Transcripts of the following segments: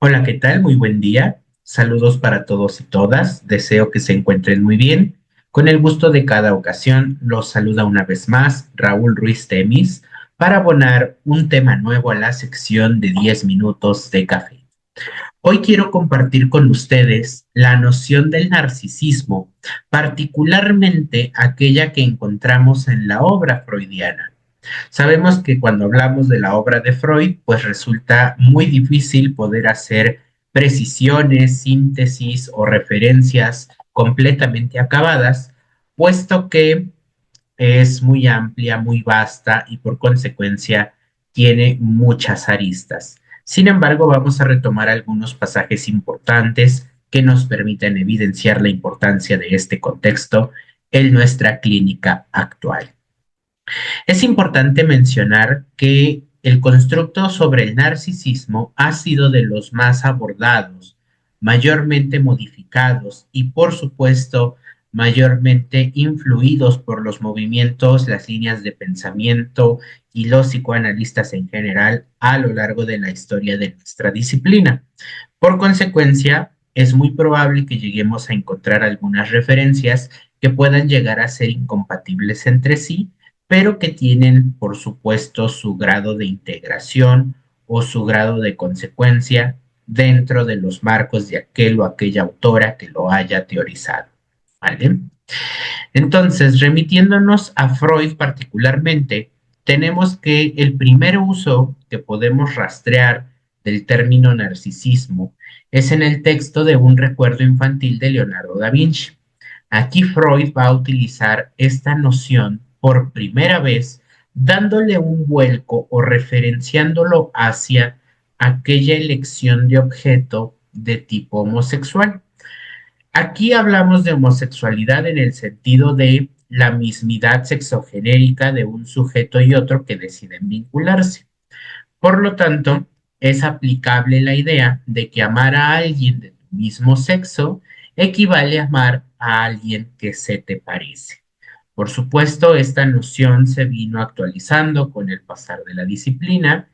Hola, ¿qué tal? Muy buen día. Saludos para todos y todas. Deseo que se encuentren muy bien. Con el gusto de cada ocasión, los saluda una vez más Raúl Ruiz Temis para abonar un tema nuevo a la sección de 10 minutos de café. Hoy quiero compartir con ustedes la noción del narcisismo, particularmente aquella que encontramos en la obra freudiana. Sabemos que cuando hablamos de la obra de Freud, pues resulta muy difícil poder hacer precisiones, síntesis o referencias completamente acabadas, puesto que es muy amplia, muy vasta y por consecuencia tiene muchas aristas. Sin embargo, vamos a retomar algunos pasajes importantes que nos permiten evidenciar la importancia de este contexto en nuestra clínica actual. Es importante mencionar que el constructo sobre el narcisismo ha sido de los más abordados, mayormente modificados y, por supuesto, mayormente influidos por los movimientos, las líneas de pensamiento y los psicoanalistas en general a lo largo de la historia de nuestra disciplina. Por consecuencia, es muy probable que lleguemos a encontrar algunas referencias que puedan llegar a ser incompatibles entre sí, pero que tienen, por supuesto, su grado de integración o su grado de consecuencia dentro de los marcos de aquel o aquella autora que lo haya teorizado. ¿Vale? Entonces, remitiéndonos a Freud particularmente, tenemos que el primer uso que podemos rastrear del término narcisismo es en el texto de un recuerdo infantil de Leonardo da Vinci. Aquí Freud va a utilizar esta noción por primera vez, dándole un vuelco o referenciándolo hacia aquella elección de objeto de tipo homosexual. Aquí hablamos de homosexualidad en el sentido de la mismidad sexogenérica de un sujeto y otro que deciden vincularse. Por lo tanto, es aplicable la idea de que amar a alguien de tu mismo sexo equivale a amar a alguien que se te parece. Por supuesto, esta noción se vino actualizando con el pasar de la disciplina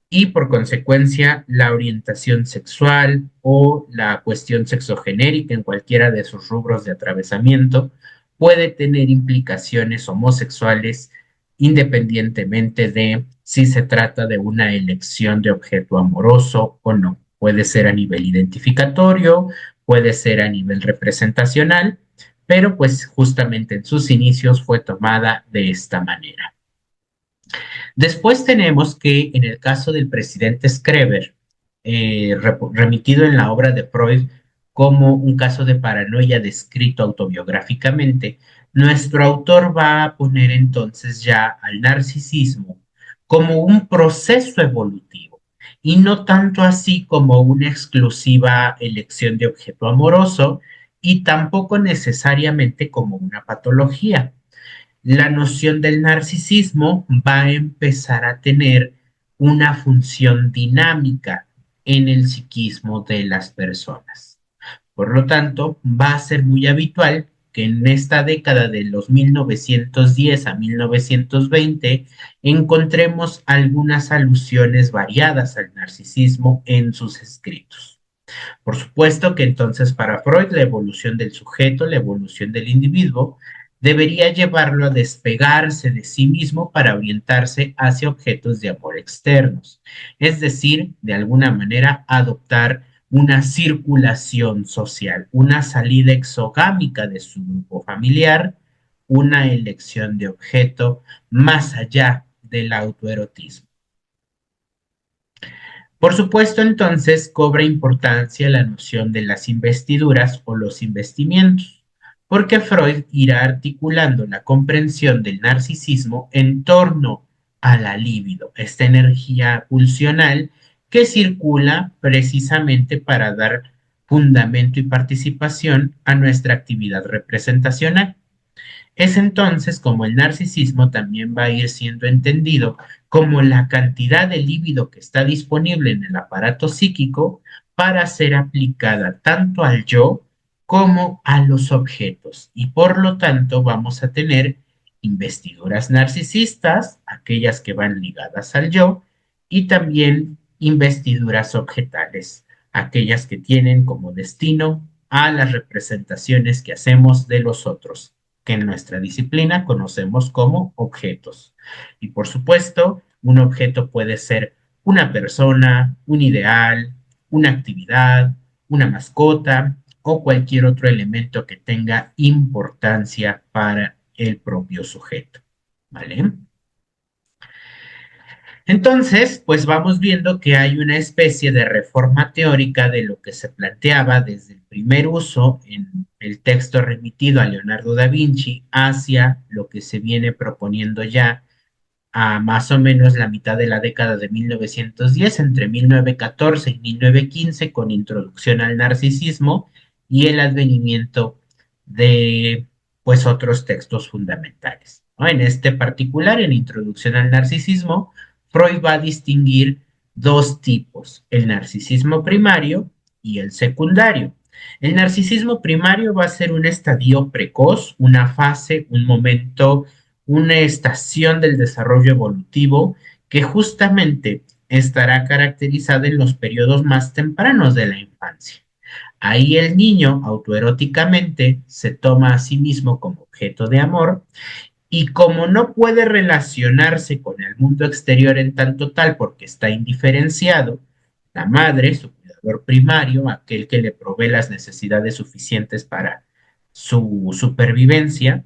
y por consecuencia la orientación sexual o la cuestión sexogenérica en cualquiera de sus rubros de atravesamiento puede tener implicaciones homosexuales independientemente de si se trata de una elección de objeto amoroso o no. Puede ser a nivel identificatorio, puede ser a nivel representacional, pero pues justamente en sus inicios fue tomada de esta manera. Después tenemos que en el caso del presidente Schreber, remitido en la obra de Freud como un caso de paranoia descrito autobiográficamente, nuestro autor va a poner entonces ya al narcisismo como un proceso evolutivo y no tanto así como una exclusiva elección de objeto amoroso y tampoco necesariamente como una patología. La noción del narcisismo va a empezar a tener una función dinámica en el psiquismo de las personas. Por lo tanto, va a ser muy habitual que en esta década de los 1910 a 1920 encontremos algunas alusiones variadas al narcisismo en sus escritos. Por supuesto que entonces para Freud la evolución del sujeto, la evolución del individuo, debería llevarlo a despegarse de sí mismo para orientarse hacia objetos de amor externos, es decir, de alguna manera adoptar una circulación social, una salida exogámica de su grupo familiar, una elección de objeto más allá del autoerotismo. Por supuesto, entonces cobra importancia la noción de las investiduras o los investimientos, porque Freud irá articulando la comprensión del narcisismo en torno a la libido, esta energía pulsional que circula precisamente para dar fundamento y participación a nuestra actividad representacional. Es entonces como el narcisismo también va a ir siendo entendido como la cantidad de líbido que está disponible en el aparato psíquico para ser aplicada tanto al yo como a los objetos. Y por lo tanto vamos a tener investiduras narcisistas, aquellas que van ligadas al yo, y también investiduras objetales, aquellas que tienen como destino a las representaciones que hacemos de los otros, que en nuestra disciplina conocemos como objetos. Y por supuesto, un objeto puede ser una persona, un ideal, una actividad, una mascota o cualquier otro elemento que tenga importancia para el propio sujeto. ¿Vale? Entonces, pues vamos viendo que hay una especie de reforma teórica de lo que se planteaba desde el primer uso en el texto remitido a Leonardo da Vinci hacia lo que se viene proponiendo ya a más o menos la mitad de la década de 1910, entre 1914 y 1915, con introducción al narcisismo y el advenimiento de pues otros textos fundamentales, ¿no? En este particular, en Introducción al Narcisismo, Freud va a distinguir dos tipos, el narcisismo primario y el secundario. El narcisismo primario va a ser un estadio precoz, una fase, un momento, una estación del desarrollo evolutivo que justamente estará caracterizada en los periodos más tempranos de la infancia. Ahí el niño autoeróticamente se toma a sí mismo como objeto de amor y como no puede relacionarse con el mundo exterior en tanto tal porque está indiferenciado, la madre, su cuidador primario, aquel que le provee las necesidades suficientes para su supervivencia,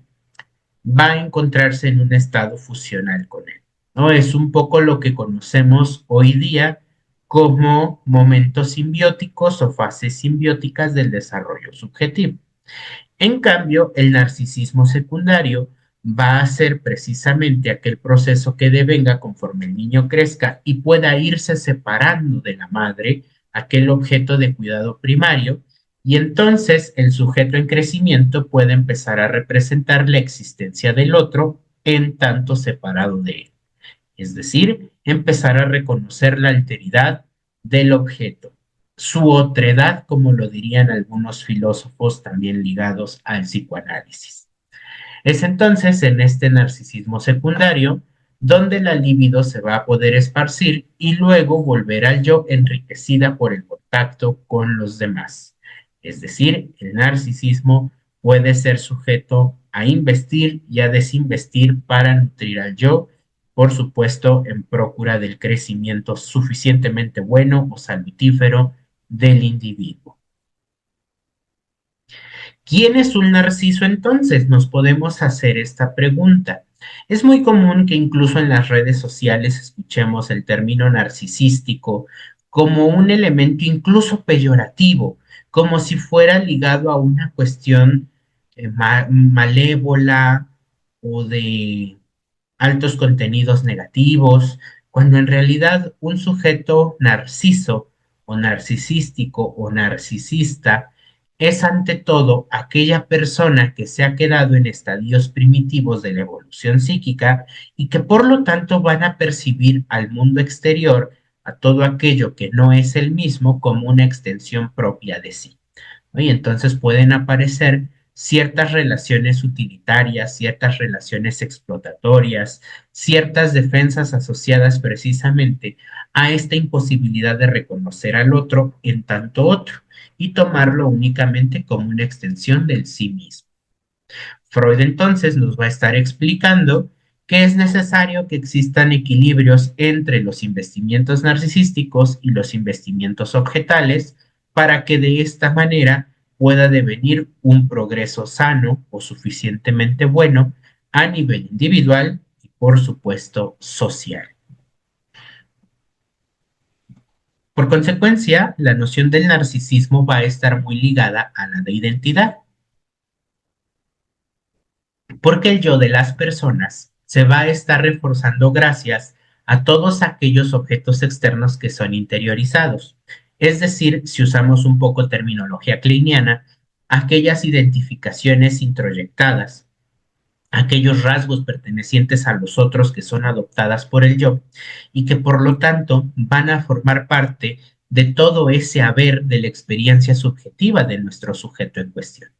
va a encontrarse en un estado fusional con él, ¿no? Es un poco lo que conocemos hoy día como momentos simbióticos o fases simbióticas del desarrollo subjetivo. En cambio, el narcisismo secundario va a ser precisamente aquel proceso que devenga conforme el niño crezca y pueda irse separando de la madre, aquel objeto de cuidado primario, y entonces el sujeto en crecimiento puede empezar a representar la existencia del otro en tanto separado de él, es decir, empezar a reconocer la alteridad del objeto, su otredad, como lo dirían algunos filósofos también ligados al psicoanálisis. Es entonces en este narcisismo secundario donde la libido se va a poder esparcir y luego volver al yo enriquecida por el contacto con los demás. Es decir, el narcisismo puede ser sujeto a investir y a desinvestir para nutrir al yo, por supuesto, en procura del crecimiento suficientemente bueno o salutífero del individuo. ¿Quién es un narciso entonces? Nos podemos hacer esta pregunta. Es muy común que incluso en las redes sociales escuchemos el término narcisístico como un elemento incluso peyorativo, como si fuera ligado a una cuestión malévola o de altos contenidos negativos, cuando en realidad un sujeto narciso o narcisístico o narcisista es ante todo aquella persona que se ha quedado en estadios primitivos de la evolución psíquica y que por lo tanto van a percibir al mundo exterior, a todo aquello que no es el mismo, como una extensión propia de sí, ¿no? Y entonces pueden aparecer ciertas relaciones utilitarias, ciertas relaciones explotatorias, ciertas defensas asociadas precisamente a esta imposibilidad de reconocer al otro en tanto otro y tomarlo únicamente como una extensión del sí mismo. Freud entonces nos va a estar explicando que es necesario que existan equilibrios entre los investimientos narcisísticos y los investimientos objetales para que de esta manera pueda devenir un progreso sano o suficientemente bueno a nivel individual y por supuesto social. Por consecuencia, la noción del narcisismo va a estar muy ligada a la de identidad, porque el yo de las personas se va a estar reforzando gracias a todos aquellos objetos externos que son interiorizados. Es decir, si usamos un poco terminología kleiniana, aquellas identificaciones introyectadas, aquellos rasgos pertenecientes a los otros que son adoptadas por el yo y que por lo tanto van a formar parte de todo ese haber de la experiencia subjetiva de nuestro sujeto en cuestión,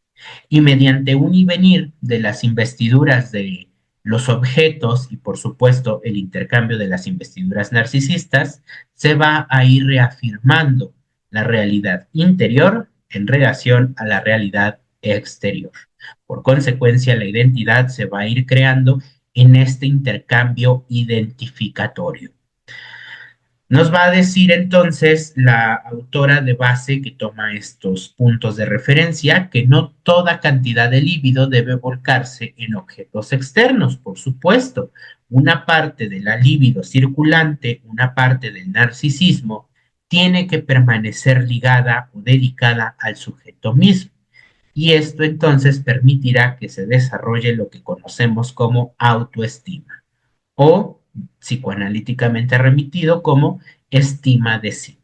y mediante un y venir de las investiduras de los objetos y por supuesto el intercambio de las investiduras narcisistas, se va a ir reafirmando la realidad interior en relación a la realidad exterior. Por consecuencia, la identidad se va a ir creando en este intercambio identificatorio. Nos va a decir entonces la autora de base que toma estos puntos de referencia que no toda cantidad de líbido debe volcarse en objetos externos, por supuesto. Una parte de la líbido circulante, una parte del narcisismo, tiene que permanecer ligada o dedicada al sujeto mismo. Y esto entonces permitirá que se desarrolle lo que conocemos como autoestima o psicoanalíticamente remitido como estima de sí.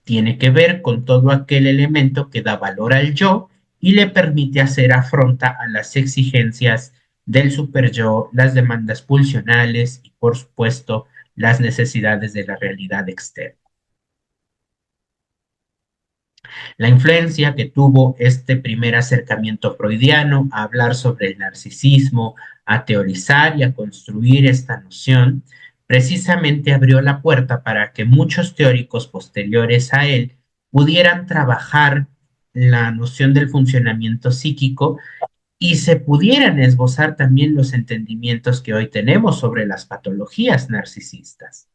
Tiene que ver con todo aquel elemento que da valor al yo y le permite hacer afronta a las exigencias del superyo, las demandas pulsionales y, por supuesto, las necesidades de la realidad externa. La influencia que tuvo este primer acercamiento freudiano a hablar sobre el narcisismo, a teorizar y a construir esta noción, precisamente abrió la puerta para que muchos teóricos posteriores a él pudieran trabajar la noción del funcionamiento psíquico y se pudieran esbozar también los entendimientos que hoy tenemos sobre las patologías narcisistas.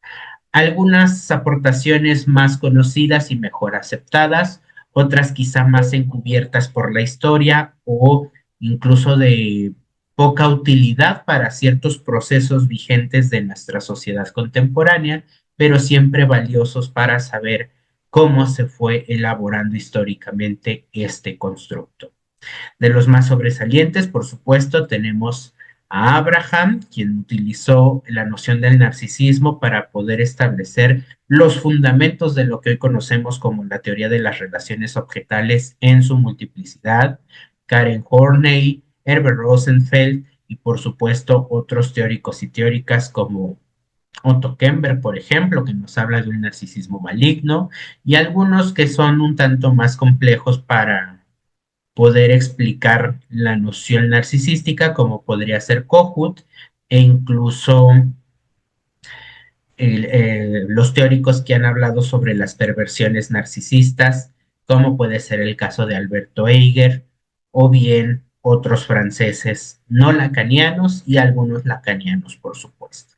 Algunas aportaciones más conocidas y mejor aceptadas, otras quizá más encubiertas por la historia o incluso de poca utilidad para ciertos procesos vigentes de nuestra sociedad contemporánea, pero siempre valiosos para saber cómo se fue elaborando históricamente este constructo. De los más sobresalientes, por supuesto, tenemos a Abraham, quien utilizó la noción del narcisismo para poder establecer los fundamentos de lo que hoy conocemos como la teoría de las relaciones objetales en su multiplicidad, Karen Horney, Herbert Rosenfeld y por supuesto otros teóricos y teóricas como Otto Kemper, por ejemplo, que nos habla de un narcisismo maligno, y algunos que son un tanto más complejos para poder explicar la noción narcisística, como podría ser Kohut, e incluso los teóricos que han hablado sobre las perversiones narcisistas, como puede ser el caso de Alberto Eiger, o bien otros franceses no lacanianos y algunos lacanianos, por supuesto.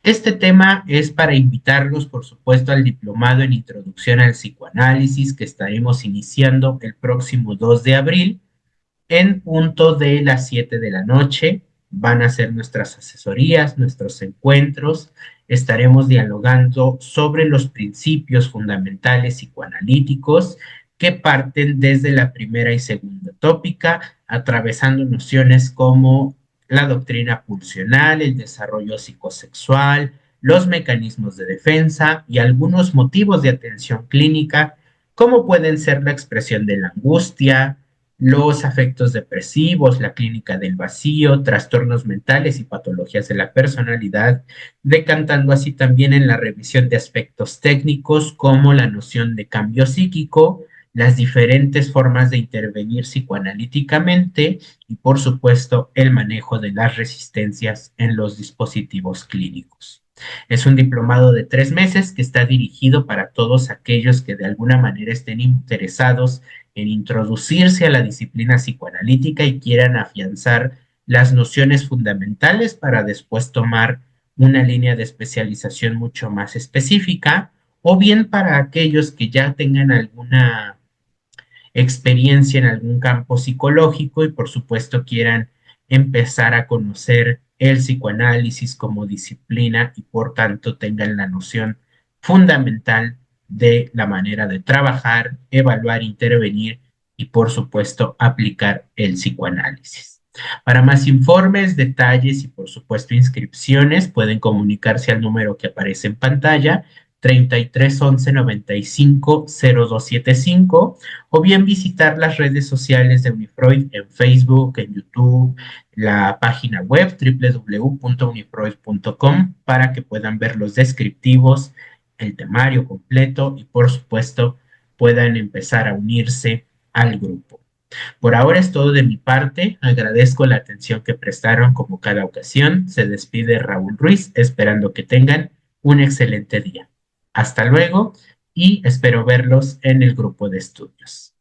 Este tema es para invitarlos, por supuesto, al diplomado en Introducción al Psicoanálisis que estaremos iniciando el próximo 2 de abril en punto de las 7 de la noche. Van a ser nuestras asesorías, nuestros encuentros. Estaremos dialogando sobre los principios fundamentales psicoanalíticos que parten desde la primera y segunda tópica, atravesando nociones como la doctrina pulsional, el desarrollo psicosexual, los mecanismos de defensa y algunos motivos de atención clínica, como pueden ser la expresión de la angustia, los afectos depresivos, la clínica del vacío, trastornos mentales y patologías de la personalidad, decantando así también en la revisión de aspectos técnicos como la noción de cambio psíquico, las diferentes formas de intervenir psicoanalíticamente y, por supuesto, el manejo de las resistencias en los dispositivos clínicos. Es un diplomado de 3 meses que está dirigido para todos aquellos que de alguna manera estén interesados en introducirse a la disciplina psicoanalítica y quieran afianzar las nociones fundamentales para después tomar una línea de especialización mucho más específica, o bien para aquellos que ya tengan alguna experiencia en algún campo psicológico y por supuesto quieran empezar a conocer el psicoanálisis como disciplina y por tanto tengan la noción fundamental de la manera de trabajar, evaluar, intervenir y por supuesto aplicar el psicoanálisis. Para más informes, detalles y por supuesto inscripciones pueden comunicarse al número que aparece en pantalla 33 11 95 0275 o bien visitar las redes sociales de Unifreud en Facebook, en YouTube, la página web www.unifreud.com para que puedan ver los descriptivos, el temario completo y por supuesto puedan empezar a unirse al grupo. Por ahora es todo de mi parte. Agradezco la atención que prestaron como cada ocasión. Se despide Raúl Ruiz, esperando que tengan un excelente día. Hasta luego y espero verlos en el grupo de estudios.